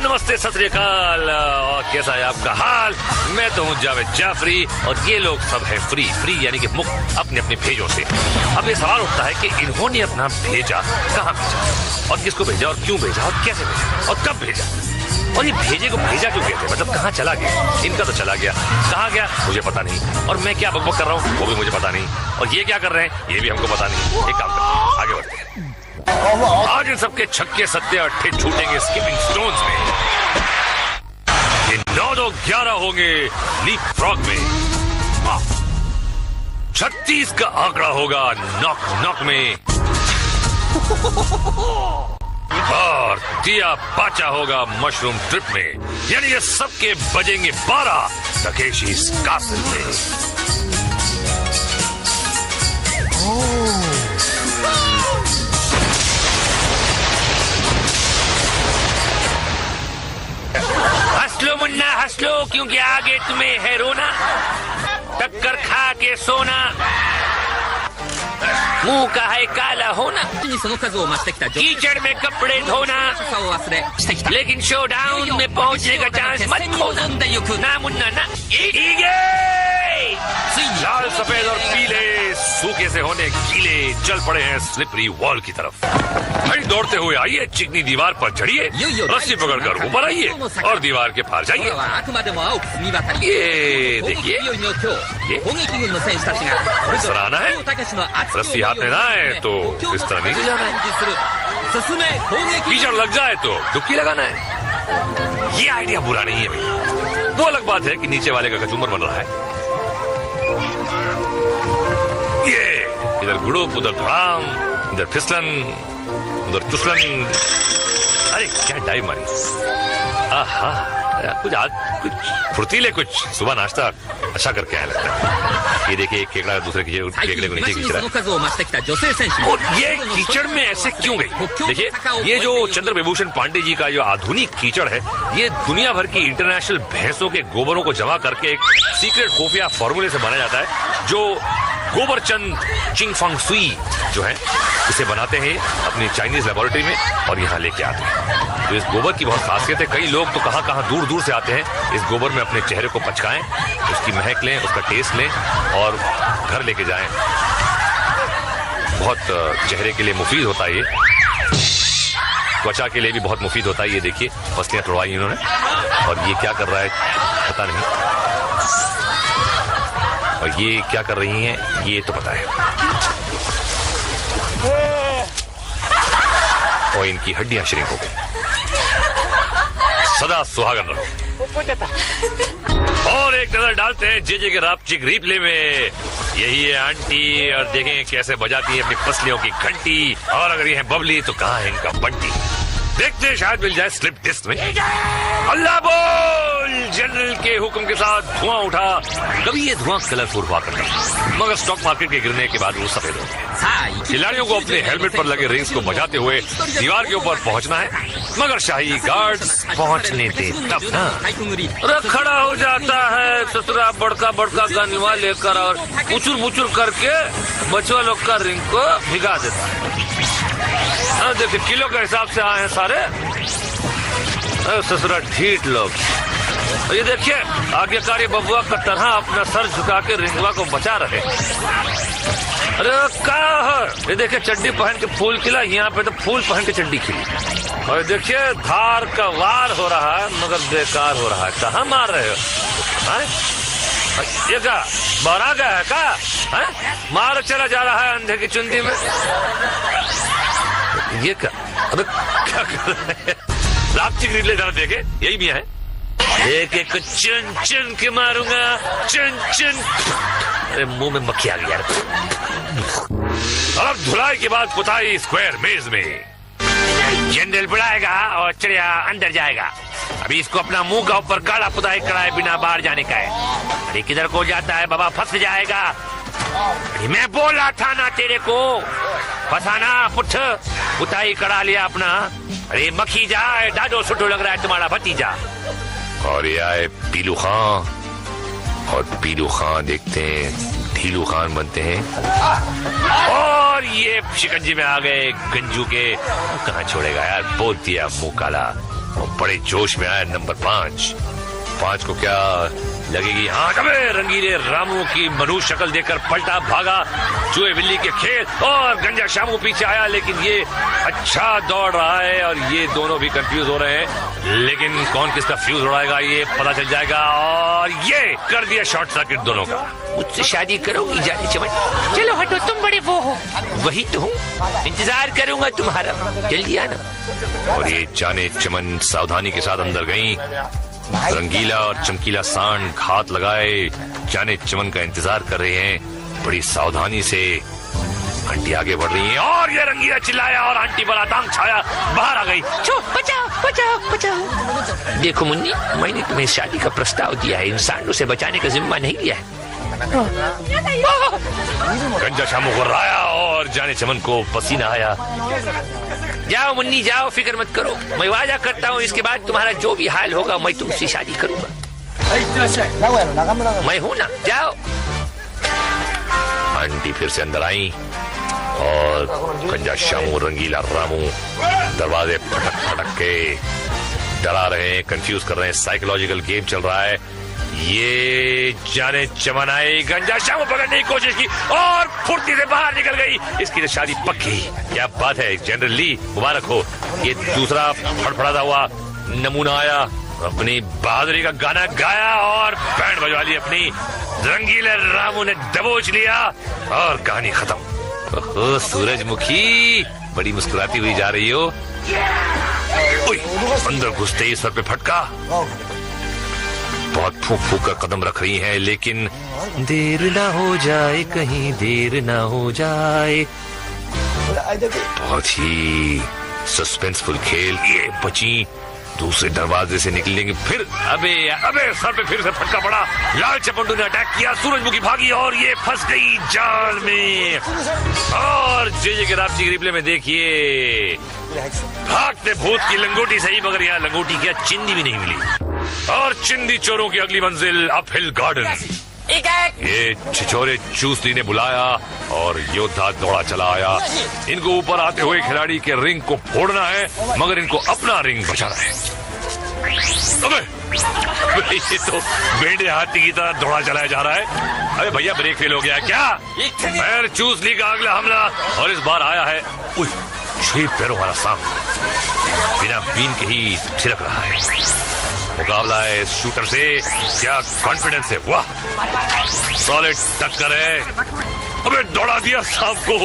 नमस्ते, सत श्री अकाल। और कैसा है आपका हाल? मैं तो हूँ जावेद जाफरी और ये लोग सब है फ्री यानी कि मुक्त अपने अपने भेजों से। अब ये सवाल उठता है कि इन्होंने अपना भेजा कहाँ भेजा और किसको भेजा और क्यों भेजा और कैसे भेजा और कब भेजा और ये भेजे को भेजा क्यों कहते हैं, मतलब कहाँ चला गया? इनका तो चला गया, कहाँ गया मुझे पता नहीं, और मैं क्या बकबक कर रहा हूँ वो भी मुझे पता नहीं, और ये क्या कर रहे हैं ये भी हमको पता नहीं। एक काम करते हैं, आगे बढ़ते हैं। आज इन सबके छक्के सत्ते अट्ठे छूटेंगे स्किपिंग स्टोन्स में। ये 9-11 होंगे लीप फ्रॉग में। 36 का आंकड़ा होगा नॉक नॉक में। और दिया पाचा होगा मशरूम ट्रिप में। यानी ये सबके बजेंगे 12 तकेशी कासल में। हंस लो मुन्ना हंस लो, क्योंकि आगे तुम्हें है रोना। टक्कर खा के सोना, मुंह का है काला होना, कीचड़ में कपड़े धोना, लेकिन शो डाउन में पहुंचने का चांस मत खोना। ना मुन्ना ना। लाल सफेद और पीले सूखे से होने गीले चल पड़े हैं स्लिपरी वॉल की तरफ। भाई दौड़ते हुए आइए, चिकनी दीवार पर चढ़िए, रस्सी पकड़कर ऊपर आइए और दीवार के पार जाइए। ये देखिए, इस तरह आना है, रस्सी हाथ में ना आए तो इस तरह नीचे जाना है, कीचड़ लग जाए तो डुबकी लगाना है। ये आइडिया बुरा नहीं है भाई। वो अलग बात है कि नीचे वाले का कचूमर बन रहा है। ये इधर गुड़ुप, उधर धड़ाम, इधर फिसलन, उधर चुसलन। अरे क्या डाइव मारी। आहा, कुछ आज कुछ फुर्तीले, कुछ सुबह नाश्ता अच्छा करके आया लगता है। ये देखिए, एक केकड़ा दूसरे केकड़े को नीचे खींच रहा है। और ये कीचड़ में ऐसे क्यों गई? देखिए, ये जो चंद्र विभूषण पांडे जी का जो आधुनिक कीचड़ है, ये दुनिया भर की इंटरनेशनल भैंसों के गोबरों को जमा करके एक सीक्रेट खुफिया फॉर्मूले से बनाया जाता है, जो गोबरचंद चिंग फंग सुई जो है इसे बनाते हैं अपनी चाइनीज लेबोरेटरी में और यहाँ लेके आते हैं। तो इस गोबर की बहुत खासियत है। कई लोग तो कहाँ दूर दूर से आते हैं इस गोबर में अपने चेहरे को पचकाएं, उसकी महक लें, उसका टेस्ट लें और घर लेके जाएं। बहुत चेहरे के लिए मुफीद होता है, ये त्वचा के लिए भी बहुत मुफीद होता है। ये देखिए, पसलियां तोड़वाई इन्होंने और ये क्या कर रहा है पता नहीं, और ये क्या कर रही हैं ये तो पता है। और इनकी हड्डियां श्रिंक हो गई। सदा सुहागन रहो। और एक नजर डालते हैं जेजे के रापचिक रिप्ले में। यही है आंटी और देखें कैसे बजाती है अपनी पसलियों की घंटी। और अगर ये है बबली तो कहाँ है इनका बंटी। देखते हैं शायद मिल जाए स्लिप डिस्क में। अल्लाह बोल। जनरल के हुक्म के साथ धुआं उठा। कभी ये धुआं कलरफुल हुआ करता, मगर स्टॉक मार्केट के गिरने के बाद वो सफेद हो गया। खिलाड़ियों को अपने हेलमेट पर लगे रिंग्स को बजाते हुए दीवार के ऊपर पहुंचना है, मगर शाही गार्ड्स पहुंचने दे तब ना। खड़ा हो जाता है ससुरा बड़का बड़का गनवा लेकर और पुचुर पुचुर करके बचवा लोग का रिंग को भिगा देता है। देखिए, किलो के हिसाब से आए हैं सारे ससुरा ढीठ लोग। ये देखिए, आज्ञाकारी बबुआ का तरह अपना सर झुका के रिंगवा को बचा रहे। अरे क्या है? ये देखिए, चड्डी पहन के फूल खिला, यहाँ पे तो फूल पहन के चड्डी खिली। और देखिए, धार का वार हो रहा है मगर बेकार हो रहा है। कहाँ मार रहे हो? ये क्या बौरा गया है क्या? मार चला जा रहा है अंधे की चुंदी में। ये क्या? अरे क्या कर रहे हैं? रापचिक रिप्ले जरा देखे, यही भी है। एक एक चुन चुन के मारूंगा, चुन चुन। अरे मुंह में मक्खी आ गई यार। अब धुलाई के बाद पुताई स्क्वायर मेज में। जनरल बुलाएगा और चिड़िया अंदर जाएगा। अभी इसको अपना मुंह का ऊपर काला पुताई कराए बिना बाहर जाने का है। अरे किधर को जाता है बाबा, फंस जाएगा। अरे मैं बोला था ना तेरे को, फंसाना पुठ। पुताई करा लिया अपना। अरे मक्खी जाए, डाडो सुटो लग रहा है तुम्हारा भतीजा। और ये आए पीलू खान, और पीलू खान देखते हैं ढीलू खान बनते हैं। और ये शिकंजी में आ गए गंजू के। कहाँ छोड़ेगा यार, बोल दिया मुंह काला। और बड़े जोश में आया नंबर 5 को क्या लगेगी हाँ अबे रंगीले रामू की मनुष्य शक्ल देखकर पलटा भागा चूहे बिल्ली के खेल और गंजा शामू पीछे आया, लेकिन ये अच्छा दौड़ रहा है और ये दोनों भी कंफ्यूज हो रहे हैं, लेकिन कौन किसका फ्यूज उड़ाएगा ये पता चल जाएगा। और ये कर दिया शॉर्ट सर्किट दोनों का। मुझसे शादी करोगी जाने चमन? चलो हटो, तुम बड़े वो हो। वही तो हूँ, इंतजार करूंगा तुम्हारा, जल्दी आना। और ये जाने चमन सावधानी के साथ अंदर गई। रंगीला और चमकीला सांड हाथ लगाए जाने चमन का इंतजार कर रहे हैं बड़ी सावधानी से। आंटी आगे बढ़ रही है और ये रंगीला चिल्लाया और आंटी पर आतंक छाया, बाहर आ गई। बचाओ बचाओ बचाओ। देखो मुन्नी, मैंने तुम्हें शादी का प्रस्ताव दिया है, इंसानों से बचाने का जिम्मा नहीं लिया है। गंजा शामू गुर्राया और जाने चमन को पसीना आया। जाओ मुन्नी जाओ, फिक्र मत करो, मैं वादा करता हूँ इसके बाद तुम्हारा जो भी हाल होगा मैं तुमसे शादी करूंगा। मैं हूँ ना, जाओ। आंटी फिर से अंदर आई और गंजा शामू रंगीला रामू दरवाजे फटक फटक के डरा रहे हैं, कंफ्यूज कर रहे हैं, साइकोलॉजिकल गेम चल रहा है। ये जाने चमन आई, गंजा शामू पकड़ने की कोशिश की और फुर्ती से बाहर निकल गई। इसकी तो शादी पक्की। क्या बात है, जनरली मुबारक हो। ये दूसरा फड़फड़ाता हुआ नमूना आया, अपनी बहादुरी का गाना गाया और बैंड बजवा ली अपनी। रंगीले रामू ने दबोच लिया और कहानी खत्म। ओहो सूरजमुखी, बड़ी मुस्कुराती हुई जा रही हो। अंदर घुसते ही सर पे फटका। बहुत फूक फूक कर कदम रख रही हैं, लेकिन देर ना हो जाए, कहीं देर ना हो जाए। बहुत ही सस्पेंसफुल खेल। ये बची दूसरे दरवाजे से निकलेंगे फिर। अबे सर पे फिर से फटका पड़ा। लाल चपंडू ने अटैक किया, सूरजमुखी भागी और ये फंस गई जाल में। और जे के राप्ती रिप्ले में देखिए, भागते भूत की लंगोटी सही, मगर यहाँ लंगोटी क्या चिंदी भी नहीं मिली। और चिंदी चोरों की अगली मंजिल अपहिल गार्डन। ये छिछोरे चूसली ने बुलाया और योद्धा दौड़ा चला आया। इनको ऊपर आते हुए खिलाड़ी के रिंग को फोड़ना है, मगर इनको अपना रिंग बचाना है। अबे ये तो बेड़े हाथी की तरह दौड़ा चलाया जा रहा है। अबे भैया ब्रेक फेल हो गया क्या? पैर चूसली का अगला हमला और इस बार आया है 6 पैरों वाला सांप, बिना बीन के ही छिड़क रहा है। मुकाबला है इस शूटर से, क्या कॉन्फिडेंस है, वाह सॉलिड टक्कर है। अबे दौड़ा दिया सांप को,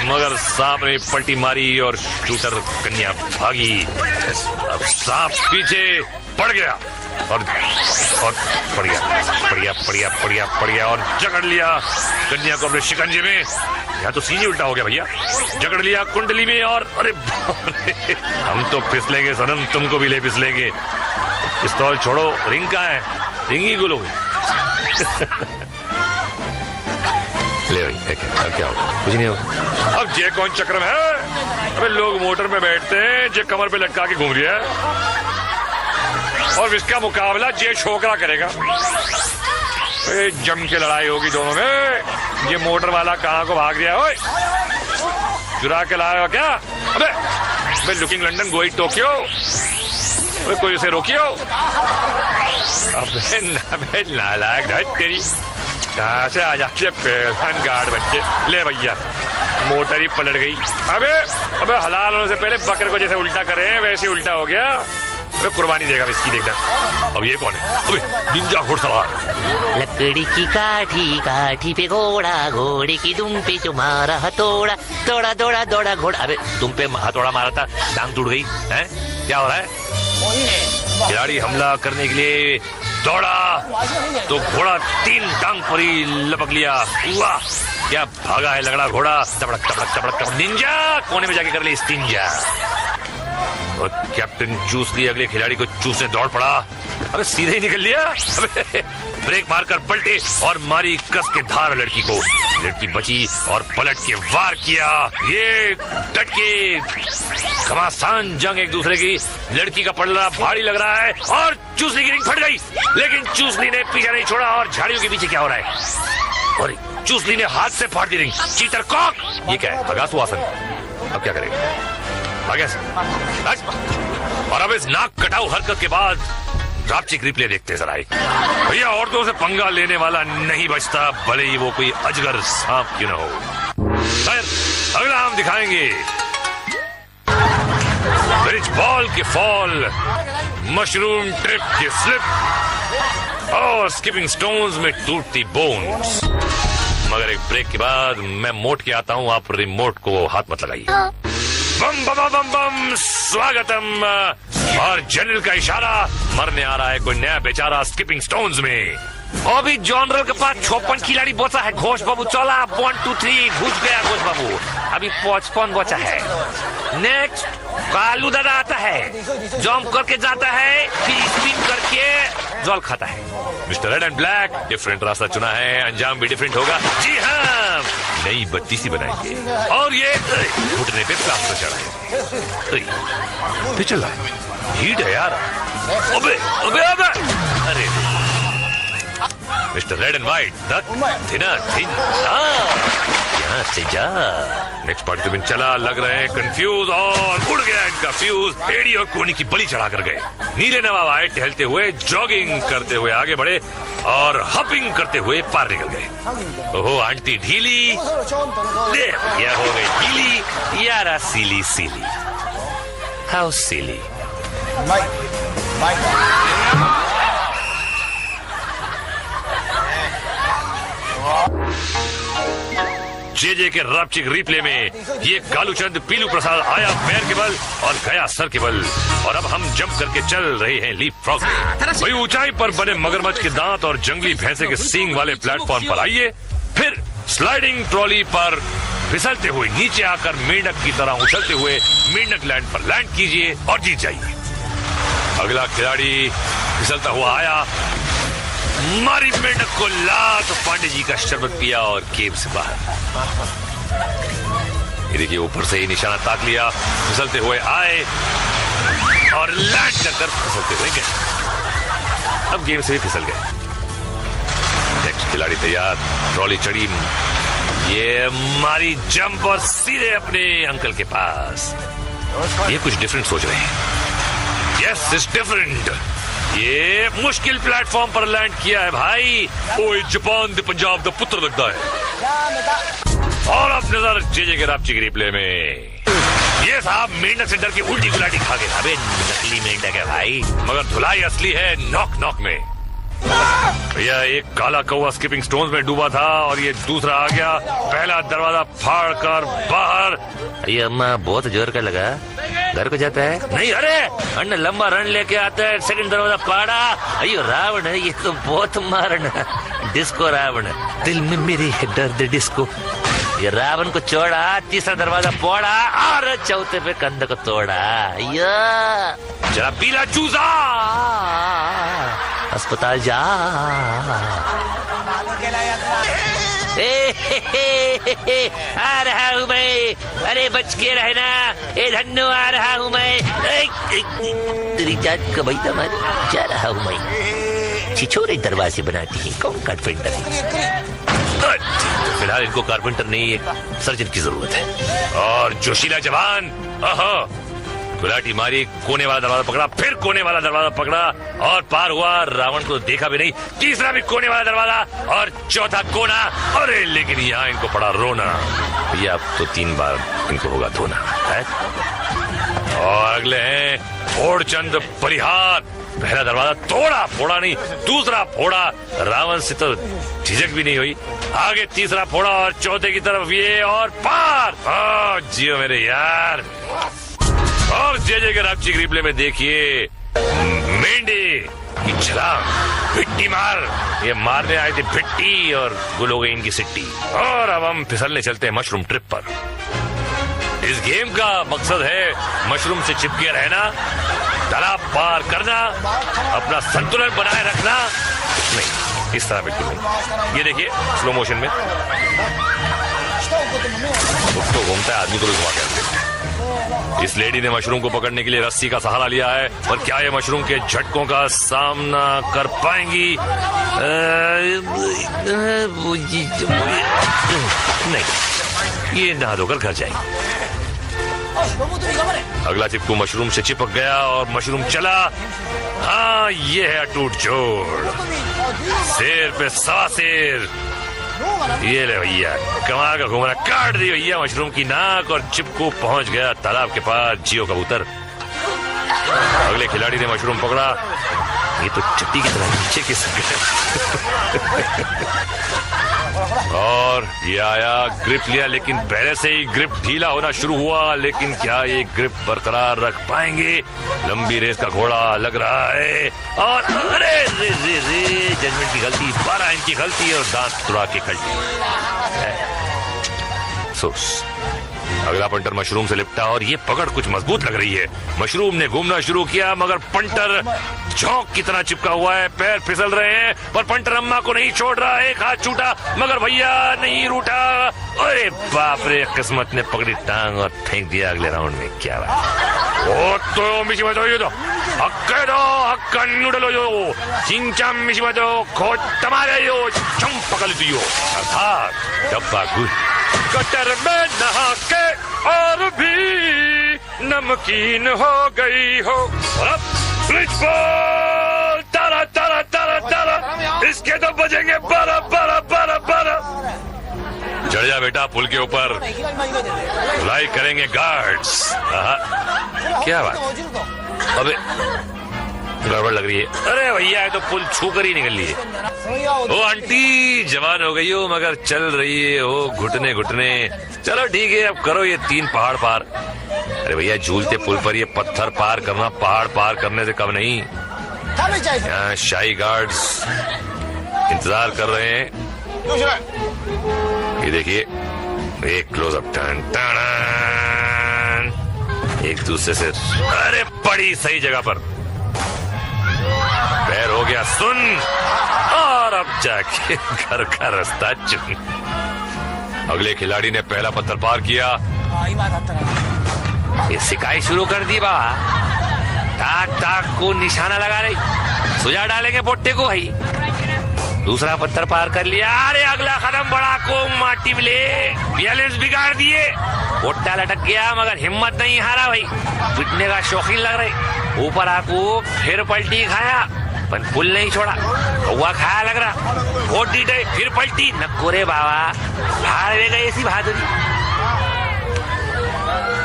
मगर सांप ने पलटी मारी और शूटर कन्या भागी। अब सांप पीछे पड़ गया और पड़ गया और जकड़ लिया कन्या को अपने शिकंजे में। यहाँ तो सीने उल्टा हो गया भैया, जकड़ लिया कुंडली में और अरे हम तो फिसलेंगे सनम, तुमको भी ले फिसलेंगे। पिस्तौल छोड़ो, रिंग कहाँ है? रिंग ही गुलो। ले भाई, क्या होगा? कुछ नहीं होगा। अब जे कौन चक्रम है? अबे लोग मोटर में बैठते हैं, जे कमर पे लटका के घूम रही है और इसका मुकाबला जे छोकरा करेगा। जम के लड़ाई होगी दोनों में। ये मोटर वाला कहाँ को भाग गया? ओए चुरा के लाया क्या? अबे लुकिंग लंदन गोइंग टोक्यो, कोई उसे रोकियो। अबे नालायक तेरी, कहाँ से आ जाते पहलवान गार्ड बच्चे। ले भैया, मोटर ही पलट गई। अबे हलाल होने से पहले बकर को जैसे उल्टा करे वैसे उल्टा हो गया। अबे कुर्बानी देगा इसकी, देखना। अब ये कौन है? अबे निंजा घुड़सवार। लकड़ी की काठी पे घोड़ा, घोड़े की दुम पे तुम्हारा हथौड़ा, दौड़ा दौड़ा दौड़ा घोड़ा। अबे तुम पे हथौड़ा मारा था, टांग टूट गई है, क्या हो रहा है? खिलाड़ी हमला करने के लिए दौड़ा तो घोड़ा 3 टांग पर ही लपक लिया। वाह क्या भागा है लगड़ा घोड़ा। तबड़क तबड़क तबड़क तबड़क, निंजा कोने में जाके कर ले स्टिंजा। और कैप्टन चूसली अगले खिलाड़ी को चूसने दौड़ पड़ा। अबे सीधे ही निकल लिया। अबे ब्रेक मारकर पलटे और मारी कस के धार लड़की को। लड़की बची और पलट के वार किया। ये डट के घमासान जंग एक दूसरे की। लड़की का पलड़ा भारी लग रहा है और चूसली की रिंग फट गई, लेकिन चूसली ने पीछा नहीं छोड़ा। और झाड़ियों के पीछे क्या हो रहा है? और चूसली ने हाथ से फाड़ दी रिंग। चीटर कॉक, ये क्या है? अगासु आसन। अब क्या करेगा? आगे और अब इस नाक कटाऊ हरकत के बाद ड्रापचिक रिप्ले देखते जरा एक। भैया औरतों से पंगा लेने वाला नहीं बचता, भले ही वो कोई अजगर सांप क्यों न हो। खैर, अगला हम दिखाएंगे ब्रिज बॉल के फॉल, मशरूम ट्रिप के स्लिप और स्किपिंग स्टोन्स में टूटती बोन्स। मगर एक ब्रेक के बाद मैं मोट के आता हूँ, आप रिमोट को हाथ मत लगाइए। बम बम बम बम, स्वागतम। और जनरल का इशारा, मरने आ रहा है कोई नया बेचारा स्किपिंग स्टोन्स में। अभी जनरल के पास 56 खिलाड़ी बचा है। घोष बाबू चला, 1 2 3 घुस गया घोष बाबू। अभी 55 बचा है। नेक्स्ट कालू दादा आता है, जंप करके जाता है, फिर स्पिन करके जल खाता है। Mister red and black different रास्ता चुना है, अंजाम भी डिफरेंट होगा। जी हाँ, नई बत्ती सी बनाएंगे और ये घुटने पे प्लास्टर चढ़ाएंगे। चल रहा है, हीट है यार। अबे अबे अबे, अरे मिस्टर रेड एंड व्हाइट, यहाँ से जा। नेक्स्ट पार्टिसिपेंट चला, लग रहे हैं कंफ्यूज और उड़ गया इनका फ्यूज। एड़ी और कोनी की बलि चढ़ा कर गए। नीले नवाब आए टहलते हुए, जॉगिंग करते हुए आगे बढ़े और हपिंग करते हुए पार निकल गए। ओहो आंटी ढीली, यह हो गई ढीली यारा, सीली सीली, हाउ सीली। जे के ड्रापचिक रिप्ले में ये कालूचंद पीलू प्रसाद आया पैर के बल और गया सर के बल। और अब हम जंप करके चल रहे हैं लीप फ्रॉग में। वही ऊंचाई पर बने मगरमच्छ के दांत और जंगली भैंसे के सींग वाले प्लेटफॉर्म पर आइए, फिर स्लाइडिंग ट्रॉली पर फिसलते हुए नीचे आकर मेंढक की तरह उछलते हुए मेंढक लैंड पर लैंड कीजिए और जीत जाइए। अगला खिलाड़ी फिसलता हुआ आया, मारी मेंढक को लात, पांडे जी का शरबत पिया और केव से बाहर। ये देखिए ऊपर से ही निशाना ताक लिया, फिसलते हुए आए और लैंड कर फिसलते हुए गए। अब गेम से भी फिसल गए। नेक्स्ट खिलाड़ी तैयार, ट्रॉली चढ़ी, ये मारी जंप और सीधे अपने अंकल के पास। ये कुछ डिफरेंट सोच रहे हैं। Yes it's different. ये मुश्किल प्लेटफॉर्म पर लैंड किया है भाई। ओए जापान दे पंजाब दा पुत्र लगता है। और अब नजर जे के ड्रापचिक रिप्ले में, ये साहब मेंढक से डर के उल्टी गुलाटी खा गए। अबे नकली मेंढक है भाई, मगर धुलाई असली है नॉक नॉक में। भैया एक काला कौवा स्किपिंग स्टोन्स में डूबा था और ये दूसरा आ गया, पहला दरवाजा फाड़ कर बाहर। ये अम्मा बहुत जोर का लगा, घर को जाता है नहीं। अरे अन्ना लंबा रन लेके आता है, सेकंड दरवाजा फाड़ा। अयो रावण है ये तो, बहुत मारना। डिस्को रावण, दिल में मेरे है दर्द डिस्को। ये रावण को छोड़ा, तीसरा दरवाजा फोड़ा और चौथे पे कंध को तोड़ा। जरा पीला चूजा, अस्पताल जा। आ रहा हूँ मैं, अरे बच के रहना, ए धन्नो आ रहा हूँ मैं। तेरी जात का भाई तमार जा रहा हूँ मैं। छिछोरे दरवाजे बनाती है, कौन कारपेंटर है? फिलहाल इनको कारपेंटर नहीं, एक सर्जन की जरूरत है। और जोशीला जवान, गुलाटी मारी, कोने वाला दरवाजा पकड़ा, फिर कोने वाला दरवाजा पकड़ा और पार हुआ। रावण को देखा भी नहीं, तीसरा भी कोने वाला दरवाजा और चौथा कोना। अरे लेकिन यहाँ इनको पड़ा रोना। भैया अब तो 3 बार इनको होगा धोना है। और अगले हैं ओड़चंद परिहार। पहला दरवाजा तोड़ा, फोड़ा नहीं, दूसरा फोड़ा, रावण से तो झिझक भी नहीं हुई। आगे तीसरा फोड़ा और चौथे की तरफ ये और पार। जियो मेरे यार। और जे के ड्रापचिक रिप्ले में देखिए मेंढे की छलांग, भिट्टी मार। ये मारने आए थे भिट्टी और गुल हो गई इनकी सिट्टी। और अब हम फिसलने चलते हैं मशरूम ट्रिप पर। इस गेम का मकसद है मशरूम से चिपके रहना, तालाब पार करना, अपना संतुलन बनाए रखना। नहीं, इस तरह बिल्कुल नहीं। ये देखिए स्लो मोशन में तो घूमता है आदमी को घुमा के। इस लेडी ने मशरूम को पकड़ने के लिए रस्सी का सहारा लिया है, और क्या ये मशरूम के झटकों का सामना कर पाएंगी? नहीं, ये नहा धोकर घर जाएंगे। अगला चिपकू मशरूम से चिपक गया और मशरूम चला। हाँ, ये है अटूट जोड़, शेर पे सवा शेर। ये ले भैया, कमाल का घुमरा काट दी भैया मशरूम की नाक और चिपकू पहुंच गया तालाब के पास। जियो कबूतर। अगले खिलाड़ी ने मशरूम पकड़ा। ये तो चट्टी की तरह नीचे खिसक गया और ये आया, ग्रिप लिया, लेकिन पहले से ही ग्रिप ढीला होना शुरू हुआ। लेकिन क्या ये ग्रिप बरकरार रख पाएंगे? लंबी रेस का घोड़ा लग रहा है और अरे रे रे रे, जजमेंट की गलती, 12 इंच की गलती और दांत तुड़ा के खड़ी। अफसोस। अगला पंटर मशरूम से लिपटा और ये पकड़ कुछ मजबूत लग रही है। मशरूम ने घूमना शुरू किया मगर पंटर झोंक की तरह चिपका हुआ है। पैर फिसल रहे हैं पर पंटर अम्मा को नहीं छोड़ रहा। एक हाथ छूटा मगर भैया नहीं रूठा। अरे बाप रे, किस्मत ने पकड़ी टांग और फेंक दिया अगले राउंड में। क्या बात। ओ तो मिशिमतो यो तो हक्के दो हक्का नूडलो यो चिंचाम मिशिमतो खोट तमारे यो चम पकड़ दियो। अर्थात डब्बा गुड कटर में नहा के और भी नमकीन हो गई हो। अब स्विच बॉल तारा तारा तारा तारा, इसके तो बजेंगे 12 12 12 12। चढ़ जा बेटा पुल के ऊपर, धुलाई करेंगे गार्ड्स। क्या बात, अबे गड़बड़ लग रही है। अरे भैया ये तो पुल छू कर ही निकल ली है। ओ आंटी जवान हो गई हो मगर चल रही है हो घुटने घुटने। चलो ठीक है, अब करो ये 3 पहाड़ पार। अरे भैया झूलते पुल पर ये पत्थर पार करना पहाड़ पार करने से कम नहीं। यहाँ शाही गार्ड्स इंतजार कर रहे हैं। ये देखिए, एक क्लोजअप टर्न, एक दूसरे से। अरे बड़ी सही जगह पर पैर हो गया सुन, और अब जाके घर का रास्ता चुन। अगले खिलाड़ी ने पहला पत्थर पार किया। ये सिकाई शुरू कर दी बाबा, ताक ताक को निशाना लगा रही, सुझा डालेंगे पोट्टे को भाई। दूसरा पत्थर पार कर लिया। अरे अगला कदम बड़ा को माटी मिले, बैलेंस बिगाड़ दिए। पोट्टा लटक गया मगर हिम्मत नहीं हारा भाई, पिटने का शौकीन लग रहे। ऊपर आको फिर पलटी खाया पर पुल नहीं छोड़ा, कौवा खाया लग रहा। वोट डीटे फिर पलटी, नकोरे बाबा हार गए ऐसी बहादुरी।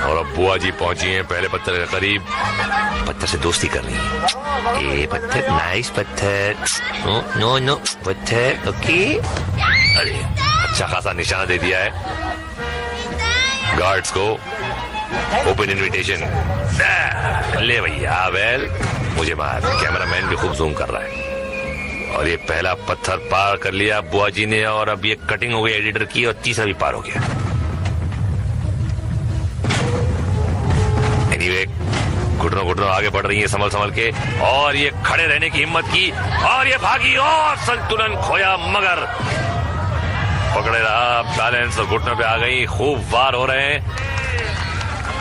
और अब बुआ जी पहुंची हैं पहले पत्थर के करीब। पत्थर से दोस्ती कर रही है। ए पत्थर, नाइस पत्थर, नो नो नो पत्थर, ओके। अरे अच्छा खासा निशाना दे दिया है गार्ड्स को। Open invitation. ले भैया वेल, मुझे मार। कैमरामैन भी खूब जूम कर रहा है। और ये पहला पत्थर पार कर लिया बुआ जी ने, और अब ये कटिंग हो गई एडिटर की, और तीसरा भी पार हो गया। एनीवे घुटनों घुटनों आगे बढ़ रही है संभल संभल के, और ये खड़े रहने की हिम्मत की, और ये भागी और संतुलन खोया मगर पकड़े रहा। बैलेंस और घुटनों पे आ गई। खूब वार हो रहे हैं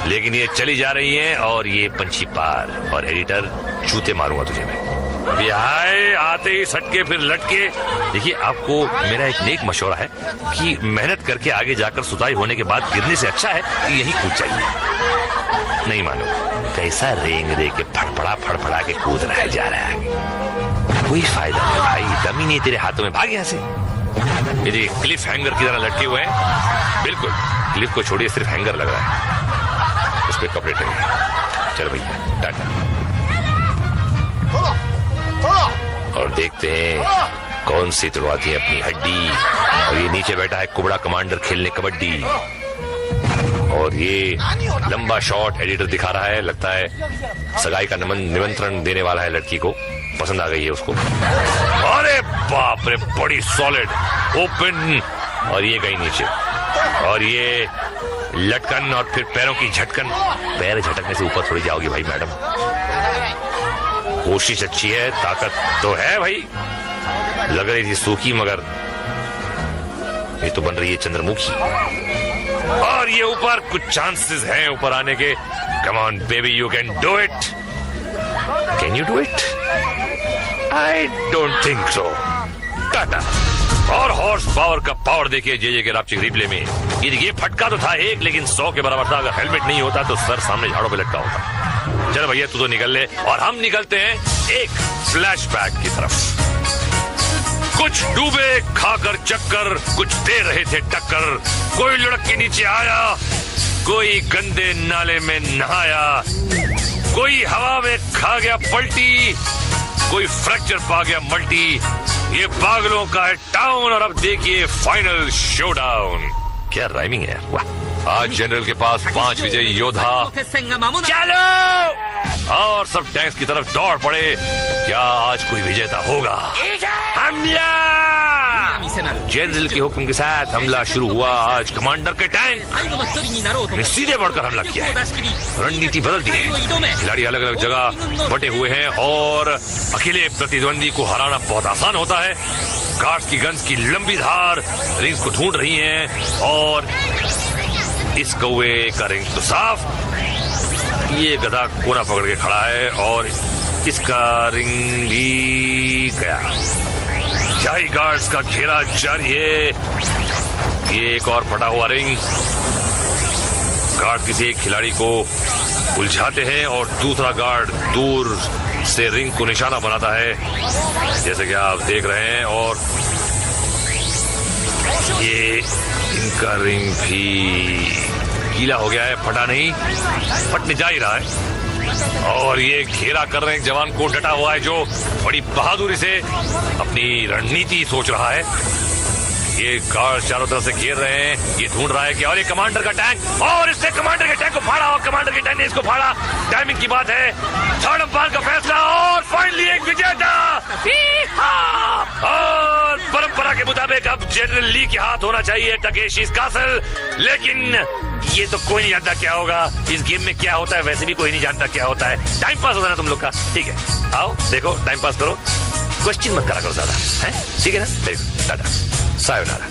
लेकिन ये चली जा रही हैं, और ये पंछी पार। और एडिटर जूते मारूंगा तुझे मैं। बिहाय आते ही सटके फिर लटके। देखिए आपको मेरा एक नेक मशवरा है कि मेहनत करके आगे जाकर सुताई होने के बाद गिरने से अच्छा है कि यही कूद जाइए। नहीं मानो, कैसा रेंग रे के फड़फड़ा के कूद रहा जा रहा है। कोई फायदा नहीं भाई, दम ही नहीं तेरे हाथों में, भाग यहाँ से। ये देखिए क्लिफ हैंगर की तरह लटके हुए हैं। बिल्कुल क्लिफ को छोड़िए, सिर्फ हैंगर लग रहा है, उस पर कपड़े टंगे। चल भैया टाटा। और देखते हैं कौन सी तुड़वाती है अपनी हड्डी। और ये नीचे बैठा है कुबड़ा कमांडर खेलने कबड्डी। और ये लंबा शॉट एडिटर दिखा रहा है, लगता है सगाई का निमंत्रण देने वाला है लड़की को, पसंद आ गई है उसको। अरे बाप रे, बड़ी सॉलिड ओपन, और ये गई नीचे। और ये लटकन और फिर पैरों की झटकन। पैर झटकने से ऊपर थोड़ी जाओगी भाई मैडम। कोशिश अच्छी है, ताकत तो है भाई। लग रही थी सूखी मगर ये तो बन रही है चंद्रमुखी। और ये ऊपर कुछ चांसेस हैं ऊपर आने के। Come on baby, you can do it. Can you do it? I don't think so. Tata. और हॉर्स पावर का पावर देखिए जे के रापचिक रिप्ले में। ये फटका तो था एक, लेकिन 100 के बराबर था। अगर हेलमेट नहीं होता तो सर सामने झाड़ों पे लटका होता। चलो भैया तू तो निकल ले, और हम निकलते हैं एक फ्लैशबैक की तरफ। कुछ डूबे खाकर चक्कर, कुछ दे रहे थे टक्कर। कोई लुढ़क के नीचे आया, कोई गंदे नाले में नहाया, कोई हवा में खा गया पलटी, कोई फ्रैक्चर पा गया मल्टी। ये पागलों का है टाउन, और अब देखिए फाइनल शोडाउन। क्या राइमिंग है, वाह। आज जनरल के पास 5 विजयी योद्धा। चलो, और सब टैंक्स की तरफ दौड़ पड़े। क्या आज कोई विजेता होगा? हमला! जनरल के हुक्म के साथ हमला शुरू हुआ। आज कमांडर के टैंक ने सीधे बढ़कर हमला किया है। रणनीति बदल दी है। खिलाड़ी अलग अलग जगह बटे हुए हैं, और अकेले प्रतिद्वंदी को हराना बहुत आसान होता है। गार्ड्स की गन्स की लंबी धार रिंग्स को ढूंढ रही हैं, और इस कौवे का रिंग तो साफ। ये गधा कोना पकड़ के खड़ा है, और इसका रिंग भी गया। शाही गार्ड्स का घेरा जारी है। ये एक और फटा हुआ रिंग। गार्ड किसी एक खिलाड़ी को उलझाते हैं, और दूसरा गार्ड दूर से रिंग को निशाना बनाता है, जैसे कि आप देख रहे हैं। और ये इनका रिंग भी गीला हो गया है, फटा नहीं, फटने जा ही रहा है। और ये घेरा कर रहे हैं जवान को डटा हुआ है, जो बड़ी बहादुरी से अपनी रणनीति सोच रहा है। ये गार्ड चारों तरफ से घेर रहे हैं। ये ढूंढ रहा है कि और ये कमांडर का टैंक, और इसने कमांडर के टैंक को फाड़ा, और कमांडर के टैंक ने इसको फाड़ा। टाइमिंग की बात है। थर्ड अंपायर का फैसला, और फाइनली एक विजेता। और परंपरा के मुताबिक अब जनरल ली के हाथ होना चाहिए टकेशी's कासल, लेकिन ये तो कोई नहीं जानता क्या होगा। इस गेम में क्या होता है वैसे भी कोई नहीं जानता क्या होता है। टाइम पास होता है ना तुम लोग का, ठीक है? आओ देखो, टाइम पास करो, क्वेश्चन मत करा करो ज्यादा, है ठीक है ना? Very good, Tata, sayonara.